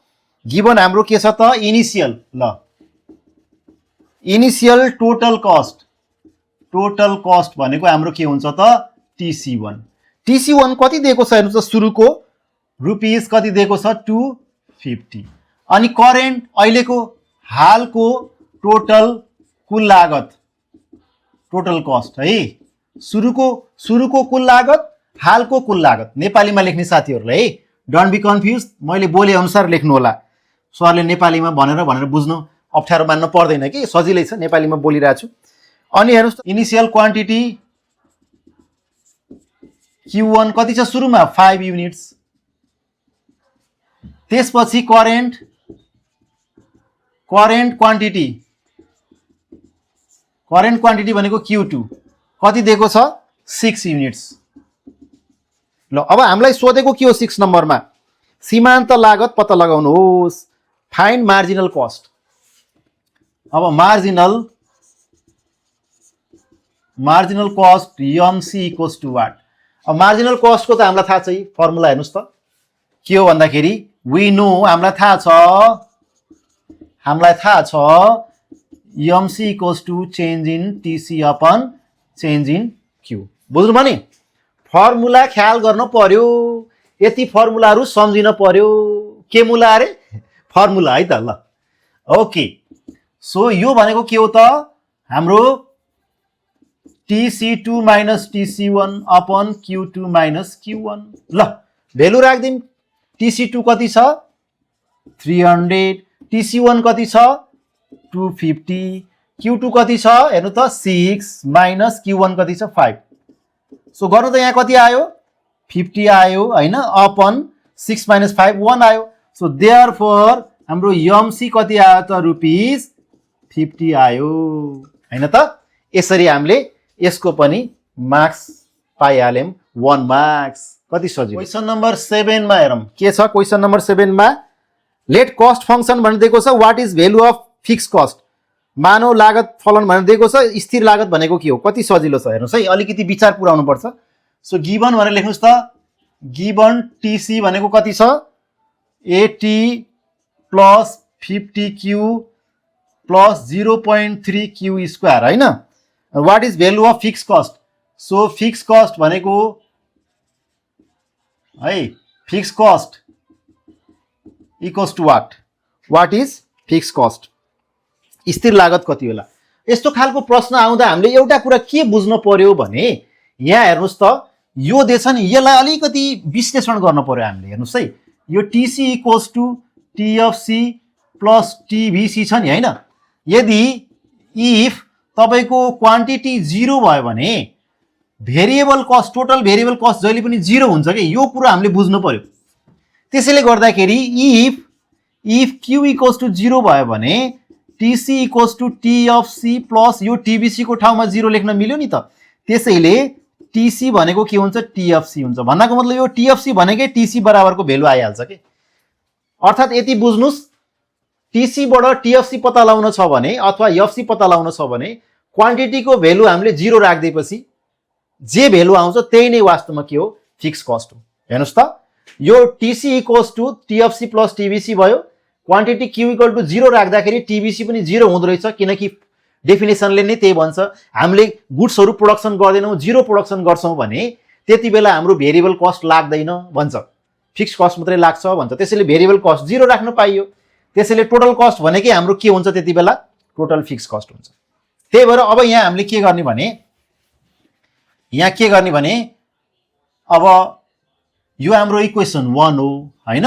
गिवन हाम्रो के छ त इनिशियल, ल initial total cost. Total cost भनेको हाम्रो के हुन्छ त टिसी1। टिसी1 कति दिएको छ हेर्नुस् त, सुरुको रुपीज कति दिएको छ 250। अनि करेन्ट अहिलेको हालको टोटल कुल लागत, टोटल कस्ट है। सुरुको कुल लागत, हालको कुल लागत। नेपालीमा लेख्ने साथीहरूलाई है डोन्ट बी कन्फ्युज, मैले बोले अनुसार लेख्नु होला। सरले नेपालीमा भनेर बुझ्नु अप्ठ्यारो मान्नु पर्दैन कि, सजिलै छ, नेपालीमा बोलिरहेको छु। अनि हेर्नुस् इनिशियल क्वान्टिटी Q1 कति छ सुरुमा 5 युनिट्स। त्यसपछि करेन्ट क्वान्टिटी भनेको Q2 कति दिएको छ 6 युनिट्स। ल अब हामीलाई सोधेको के हो 6 नम्बरमा, सीमान्त लागत पत्ता लगाउनुहोस्, फाइन्ड मार्जिनल कस्ट। अब marginal cost MC equals to what. अब मार्जिनल कस्ट को त हामीलाई थाहा छ, फर्मुला हेर्नुस् त के हो भन्दाखेरि वी नो, हामीलाई थाहा छ MC equals to change in TC upon change in Q. बुझ्नु भयो नि, फर्मुला ख्याल गर्न पर्यो, यति फर्मुलाहरू सम्झिन पर्यो। के मुला अरे फर्मुला है त। ल ओके, सो यो भनेको के हो त हाम्रो TC2 minus TC1 upon Q2 minus Q1। ल भेल्यु राख्दिम, TC2 कति छ 300, TC1 कति छ 250, Q2 कति छ हेर्नु त 6 माइनस Q1 कति छ 5। सो गर्नु त यहाँ कति आयो 50 आयो हैन, अपन 6 माइनस 5 1 आयो। सो देयरफोर हाम्रो एमसी कति आयो त रुपीज 50 आयो हैन त। यसरी हामीले यसको पनि मार्क्स पाइहाल्यौं 1 मार्क्स। कति सजिलो। क्वेशन नम्बर 7 मा हेरौं के छ। क्वेशन नम्बर 7 मा लेट कस्ट फंक्शन भनिदिएको छ, what is value of fix cost. मानव लागत फलन भनेर दिएको छ, स्थिर लागत भनेको के हो। कति सजिलो छ हेर्नुस् है, अलिकति विचार पुर्याउनु पर्छ। सो गिवन भनेर लेख्नुस् त, गिवन टीसी भनेको कति छ 80 plus 50Q plus 0.3Q square हैन। What is value of fix cost. So fix cost भनेको है, fix cost equals to what is fix cost, स्थिर लागत कति होला। यस्तो खालको प्रश्न आउँदा हामीले एउटा कुरा के बुझ्नु पर्यो भने यहाँ हेर्नुस् त यो दिएछ नि यसलाई अलिकति विश्लेषण गर्न पर्यो हामीले हेर्नुस् है यो TC equals to TFC plus TVC छ नि हैन यदि इफ तपाईको क्वान्टिटी 0 भयो भने variable cost total variable cost जहिले पनि 0 हुन्छ के यो कुरा हामीले बुझ्नु पर्यो त्यसैले गर्दाखेरि इफ क्यू इक्वल्स टु 0 भयो भने TC equals to TFC plus यो टीबीसी को ठाउँमा 0 लेख्न मिल्यो नि त त्यसैले टीसी भनेको के हुन्छ टीएफसी हुन्छ भन्नको मतलब यो टीएफसी भनेकै टीसी बराबरको भेल्यु आइहाल्छ के अर्थात यति बुझ्नुस् टीसी बाट टीएफसी पत्ता लगाउन छ भने अथवा एफसी पत्ता लगाउन छ भने क्वान्टिटीको भेल्यु हामीले 0 राख्दैपछि जे भेल्यु आउँछ त्यही नै वास्तवमा के हो फिक्स कस्ट हो हेर्नुस् त यो TC equals to TFC plus TVC भयो क्वान्टिटी क्यू इक्वल टु 0 राख्दाखेरि टीबीसी पनि 0 हुँदो रहेछ किनकि डेफिनेसनले नै त्यही भन्छ हामीले गुड्सहरु प्रोडक्सन गर्दैनौं 0 प्रोडक्सन गर्छौं भने त्यति बेला हाम्रो भेरिएबल कस्ट लाग्दैन भन्छ फिक्स कस्ट मात्रै लाग्छ भन्छ त्यसैले भेरिएबल कस्ट 0 राख्न पाइयो त्यसैले टोटल कस्ट भनेकै हाम्रो के हुन्छ त्यति बेला टोटल फिक्स कस्ट हुन्छ त्यही भएर अब यहाँ हामीले के गर्ने भने अब यो हाम्रो इक्वेसन 1 हो हैन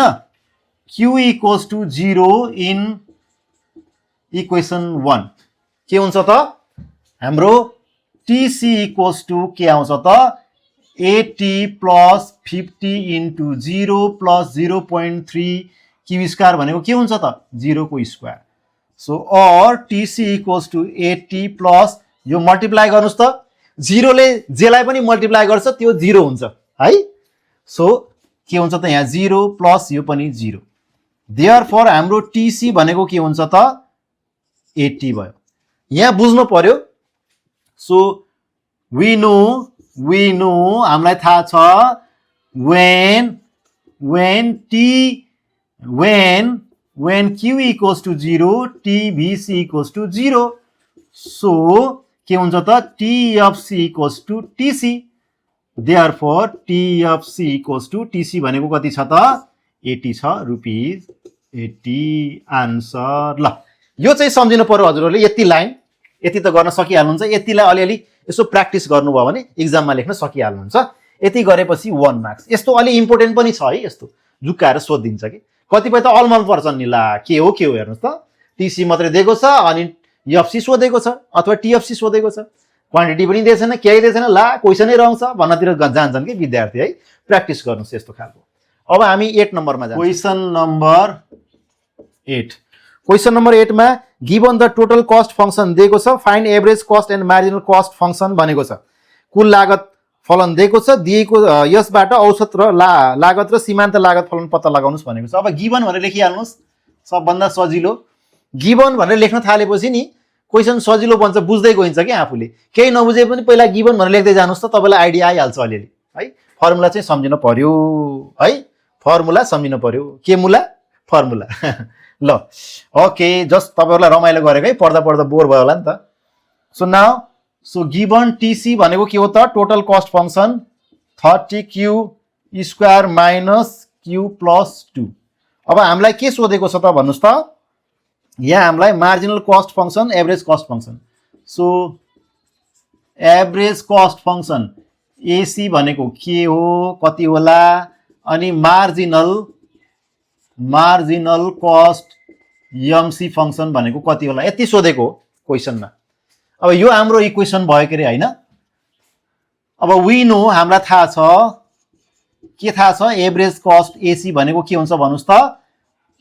q equals to 0 in equation 1 के हुन्छ त हाम्रो tc इक्वल्स टु के आउँछ त 80 plus 50 into 0 plus 0.3 Q square भनेको के हुन्छ त 0 को स्क्वायर सो और tc इक्वल्स टु 80 प्लस यो मल्टिप्लाई गर्नुस् त 0 ले जेलाई पनि मल्टिप्लाई गर्छ त्यो 0 हुन्छ है सो के हुन्छ त यहाँ 0 प्लस यो पनि 0 देयरफोर हाम्रो tc भनेको के हुन्छ त 80 भयो यहाँ बुझ्नु पर्यो सो वी नो हामीलाई थाहा छ when q equals to 0 tbc equals to 0 so के हुन्छ त tfc equals to tc therefore tfc equals to tc भनेको कति छ त 80 छ रुपीस 80 आन्सर ल यो चाहिँ सम्झिनु पर्यो हजुरहरुले यति लाइन यति त गर्न सकिहाल्नुहुन्छ यतिलाई अलिअलि यसो प्र्याक्टिस गर्नुभयो भने एक्जाममा लेख्न सकिहाल्नुहुन्छ यति गरेपछि 1 मार्क्स यस्तो अलि इम्पोर्टेन्ट पनि छ है यस्तो जुकाएर सोधिदिन्छ के कतिपय त अलमल पर्छन् नि ला के हो हेर्नुस् त टीसी मात्रै दिएको छ अनि एफसी सोधेको छ अथवा टीएफसी सोधेको छ क्वान्टिटी पनि दिएछैन केही दिएछैन ला क्वेशनै रहन्छ भन्नतिर जान्छन् के विद्यार्थी है प्र्याक्टिस गर्नुस् यस्तो खालको अब हामी 8 नम्बरमा जान्छौं क्वेशन नम्बर 8 मा given the total cost function दिएको छ find average cost and marginal cost function भनेको छ कुल लागत फलन दिएको छ दिएको यसबाट औसत र लागत र सीमान्त लागत फलन पत्ता लगाउनुस् भनेको छ अब गिवन भनेर लेखिहाल्नुस् सबभन्दा सजिलो गिवन भनेर लेख्न थालेपछि नि क्वेशन सजिलो बन्छ बुझ्दै गइन्छ के आफुले केही नबुझे पनि पहिला गिवन भनेर लेख्दै जानुस् त तपाईलाई आइडिया आइहाल्छ अलिअलि है फर्मुला चाहिँ सम्झिन पर्यो है फर्मुला सम्झिन पर्यो के मुला फर्मुला ल ओके जस्ट तपाईहरुलाई रमाइलो गरेकै पढ्दा बोर भयो होला नि त so now so given TC भनेको के हो त total cost function 30q square minus q plus 2 अब हामीलाई के सोधेको छ त भन्नुस् त यहाँ हामीलाई marginal cost function average cost function so average cost function AC भनेको के हो कति होला अनि मार्जिनल कस्ट एमसी फंक्शन भनेको कति होला यति सोधेको क्वेशनमा अब यो हाम्रो इक्वेसन भयो के रे हैन अब वी नो हामीलाई थाहा छ के थाहा छ एभरेज कस्ट एसी भनेको के हुन्छ भन्नुस् त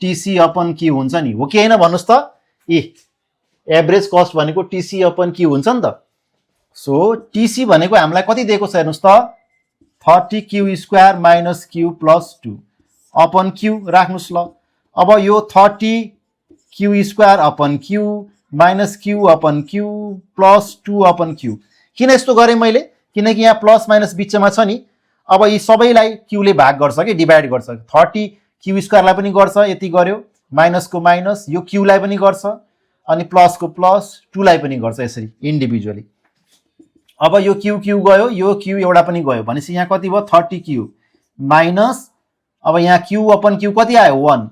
टीसी अपन क्यू हुन्छ नि हो कि हैन भन्नुस् त एभरेज कस्ट भनेको टीसी अपन क्यू हुन्छ नि त सो टीसी भनेको हामीलाई कति दिएको छ हेर्नुस् त 30q square minus q plus 2 upon q राख्नुस् ल अब यो 30q square upon q minus q upon q plus 2 upon q किन यस्तो गरे मैले किनकि यहाँ प्लस माइनस बीचमा छ नि अब यी सबैलाई q ले भाग गर्छ के डिभाइड गर्छ 30q स्क्वायर लाई पनि गर्छ यति गर्यो माइनस को माइनस यो q लाई पनि गर्छ अनि प्लस को प्लस 2 लाई पनि गर्छ यसरी इन्डिभिजुअली अब यो q गयो यो q एउटा पनि गयो भनेपछि यहाँ कति भयो 30q माइनस अब यहाँ q अपन q कति आयो 1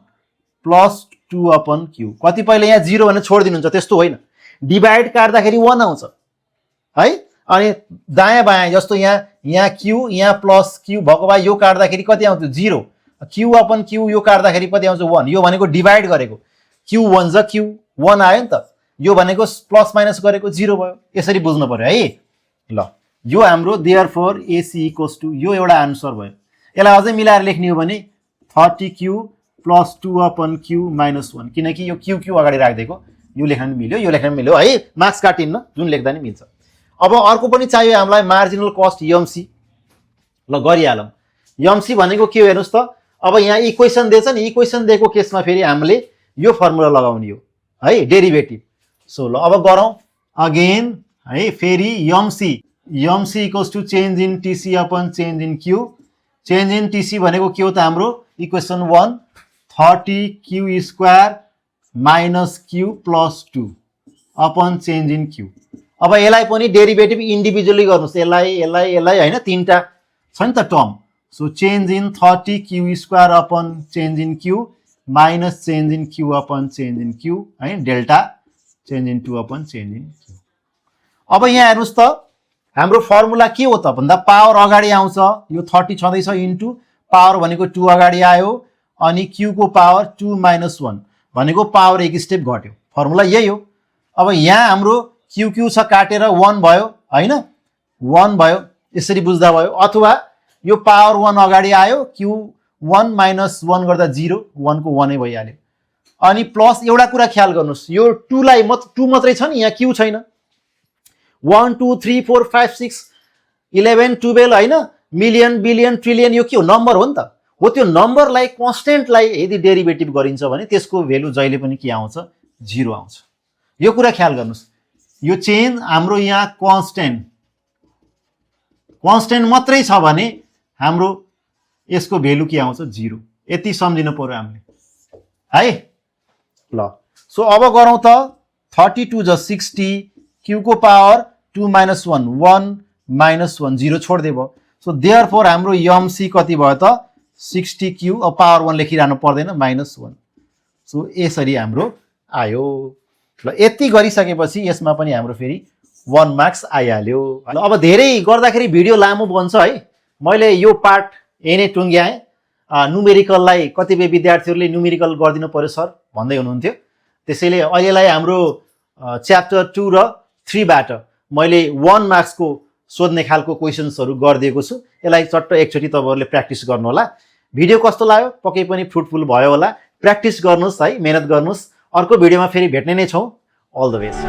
प्लस 2 अपन q कतिपयले यहाँ 0 भने छोड्दिनुहुन्छ त्यस्तो होइन डिभाइड काट्दाखेरि 1 आउँछ है। अनि दायाँ बायाँ जस्तो यहाँ क्यू यहाँ प्लस क्यू भएको भए यो काट्दाखेरि कति आउँथ्यो 0, क्यू अपन क्यू यो काट्दाखेरि कति आउँछ 1, यो भनेको डिभाइड गरेको क्यू 1 ज क्यू 1 आयो नि त, यो भनेको प्लस माइनस गरेको 0 भयो। यसरी बुझ्नु पर्यो है। ल यो हाम्रो देयरफोर AC इक्वल्स टु यो एउटा आन्सर भयो। यसलाई अझै मिलाएर लेख्ने हो भने 30Q प्लस 2/Q माइनस 1, किनकि यो क्यू क्यू अगाडि राखिदिएको, यो लेख्न पनि मिल्यो यो लेख्न पनि मिल्यो है, मार्क्स काटिन्न, जुन लेख्दा नि मिल्छ। अब अर्को पनि चाहियो हामीलाई मार्जिनल कस्ट एमसी। ल गरिहालौँ। एमसी भनेको के हो हेर्नुहोस् त, अब यहाँ इक्वेसन दिएछ नि, इक्वेसन दिएको केसमा फेरि हामीले यो फर्मुला लगाउने हो है, डेरिभेटिभ। सो ल अब गरौँ अगेन है, फेरि MC equals to change in TC upon change in Q. Change in TC भनेको के हो त हाम्रो equation 1 30Q square minus Q plus 2 upon change in Q. अब यसलाई पनि डेरिभेटिभ इन्डिभिजुअली गर्नुहोस्, यसलाई होइन, तीनटा छ नि त term. So change in 30Q square upon change in Q minus change in Q upon change in Q है, delta change in 2 upon change in Q. अब यहाँ हेर्नुहोस् त हाम्रो फर्मुला के हो त भन्दा पावर अगाडि आउँछ, यो 30 छँदैछ इन्टु पावर भनेको 2 अगाडि आयो, अनि क्यू को पावर 2 माइनस 1 भनेको पावर एक स्टेप घट्यो, फर्मुला यही हो। अब यहाँ हाम्रो क्यू क्यू छ काटेर 1 भयो होइन, 1 भयो, यसरी बुझ्दा भयो। अथवा यो पावर 1 अगाडि आयो, क्यू 1 माइनस 1 गर्दा 0, 1 को 1 नै भइहाल्यो। अनि प्लस एउटा कुरा ख्याल गर्नुहोस्, यो 2 लाई 2 मात्रै छ नि, यहाँ क्यू छैन। 1 2 3 4 5 6 11 12 होइन, मिलियन बिलियन ट्रिलियन यो के हो नम्बर हो नि त, हो। त्यो नम्बरलाई कन्स्टेन्टलाई यदि डेरिभेटिभ गरिन्छ भने त्यसको भेल्यु जहिले पनि के आउँछ 0 आउँछ। यो कुरा ख्याल गर्नुहोस्। यो चेन्ज हाम्रो यहाँ कन्स्टेन्ट मात्रै छ भने हाम्रो यसको भेल्यु के आउँछ 0। यति सम्झिनु पर्यो हामीले है। ल सो अब गरौँ त 32 ज 60 क्यू को पावर 2 माइनस 1 1 माइनस 1 0 छोड्दै भयो। सो देयरफोर हाम्रो एमसी कति भयो त 60Q, अब पावर 1 लेखिरहनु पर्दैन माइनस 1। सो यसरी हाम्रो आयो। ल यति गरिसकेपछि यसमा पनि हाम्रो फेरि 1 मार्क्स आइहाल्यो। अब धेरै गर्दाखेरि भिडियो लामो बन्छ है, मैले यो पार्ट यही नै टुङ्ग्याएँ। न्युमेरिकललाई कतिपय विद्यार्थीहरूले न्युमेरिकल गरिदिनु पर्यो सर भन्दै हुनुहुन्थ्यो, त्यसैले अहिलेलाई हाम्रो च्याप्टर 2 र 3 बाट मैले 1 मार्क्सको सोध्ने खालको क्वेसन्सहरू गरिदिएको छु। यसलाई चट्ट एकचोटि तपाईँहरूले प्र्याक्टिस गर्नु होला। भिडियो कस्तो लाग्यो, पक्कै पनि फ्रुटफुल भयो होला। प्र्याक्टिस गर्नुहोस् है, मेहनत गर्नुहोस्। अर्को भिडियोमा फेरि भेट्ने नै छौँ। All the best.